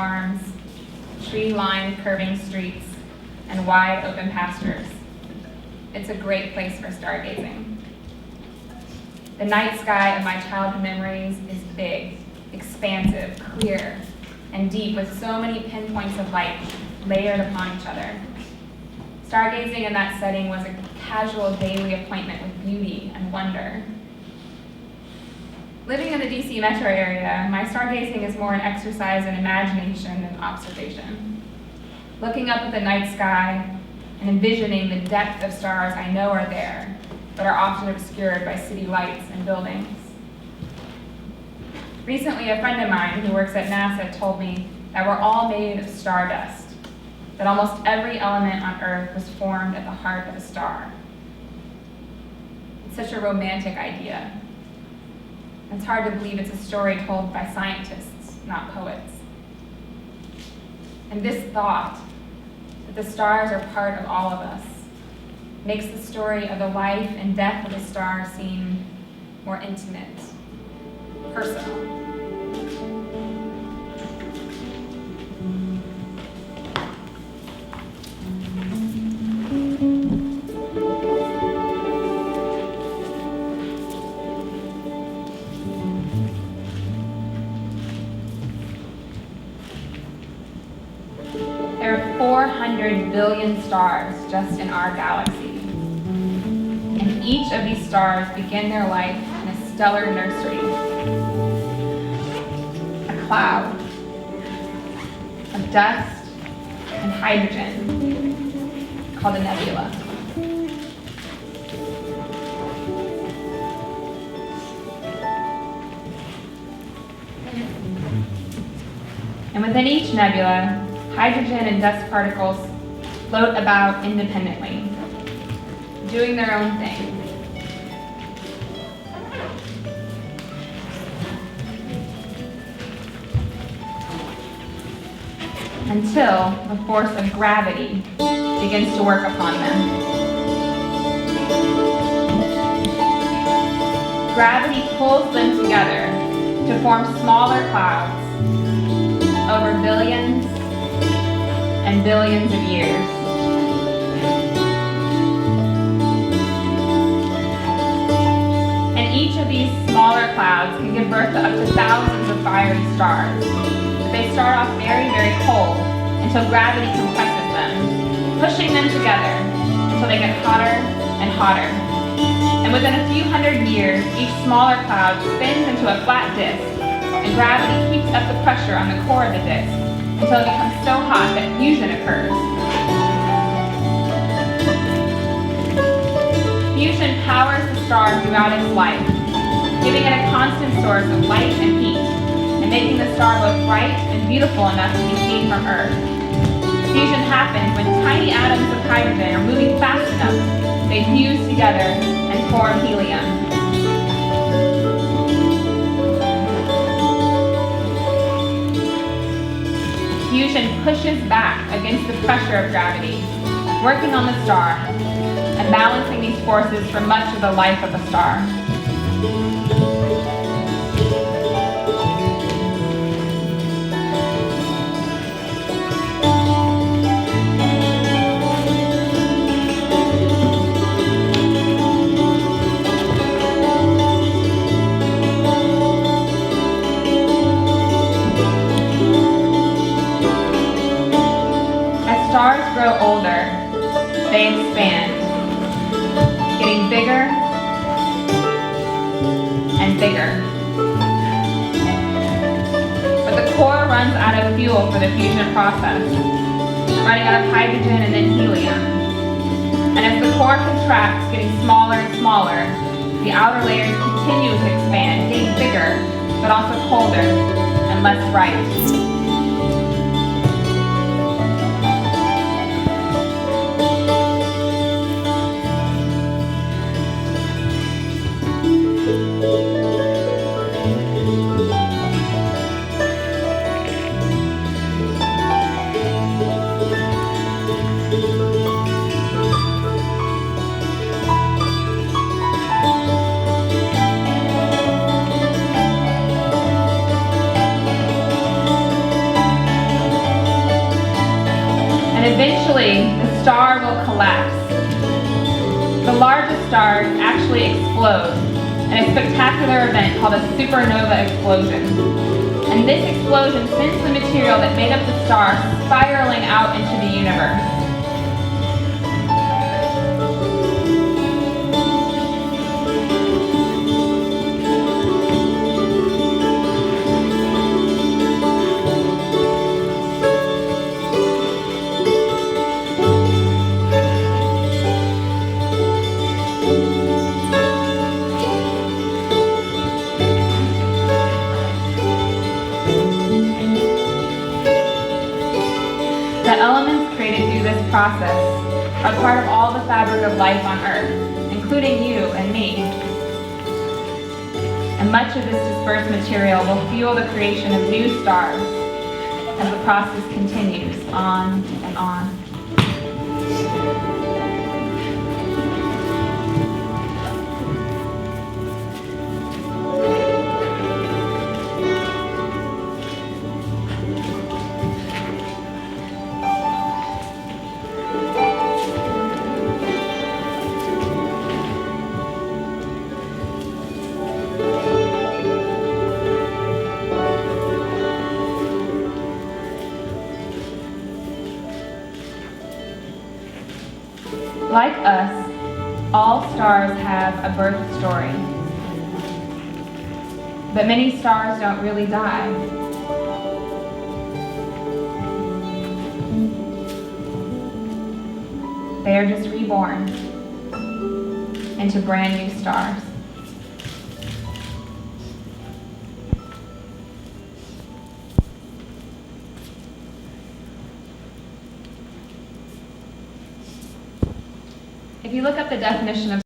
farms, tree-lined curving streets, and wide open pastures. It's a great place for stargazing. The night sky of my childhood memories is big, expansive, clear, and deep with so many pinpoints of light layered upon each other. Stargazing in that setting was a casual daily appointment with beauty and wonder. Living in the DC metro area, my stargazing is more an exercise in imagination than observation. Looking up at the night sky and envisioning the depth of stars I know are there, but are often obscured by city lights and buildings. Recently, a friend of mine who works at NASA told me that we're all made of stardust, that almost every element on Earth was formed at the heart of a star. It's such a romantic idea. It's hard to believe it's a story told by scientists, not poets. And this thought, that the stars are part of all of us, makes the story of the life and death of a star seem more intimate, personal. There are 400 billion stars just in our galaxy. And each of these stars begin their life in a stellar nursery. A cloud of dust and hydrogen called a nebula. And within each nebula, hydrogen and dust particles float about independently, doing their own thing. Until the force of gravity begins to work upon them. Gravity pulls them together to form smaller clouds over billions and billions of years. And each of these smaller clouds can give birth to up to thousands of fiery stars. They start off very, very cold until gravity compresses them, pushing them together until they get hotter and hotter. And within a few hundred years, each smaller cloud spins into a flat disk, and gravity keeps up the pressure on the core of the disk until it becomes so hot that fusion occurs. Fusion powers the star throughout its life, giving it a constant source of light and heat, and making the star both bright and beautiful enough to be seen from Earth. Fusion happens when tiny atoms of hydrogen are moving fast enough, they fuse together and form helium. Fusion pushes back against the pressure of gravity, working on the star and balancing these forces for much of the life of the star. Stars grow older, they expand, getting bigger and bigger. But the core runs out of fuel for the fusion process, running out of hydrogen and then helium. And as the core contracts, getting smaller and smaller, the outer layers continue to expand, getting bigger, but also colder and less bright. eventually the star will collapse. The largest stars actually explode in a spectacular event called a supernova explosion. And this explosion sends the material that made up the star spiraling out into the universe. The elements created through this process are part of all the fabric of life on Earth, including you and me. And much of this dispersed material will fuel the creation of new stars as the process continues on and on. Like us, all stars have a birth story. But many stars don't really die. They are just reborn into brand new stars. If you look up the definition of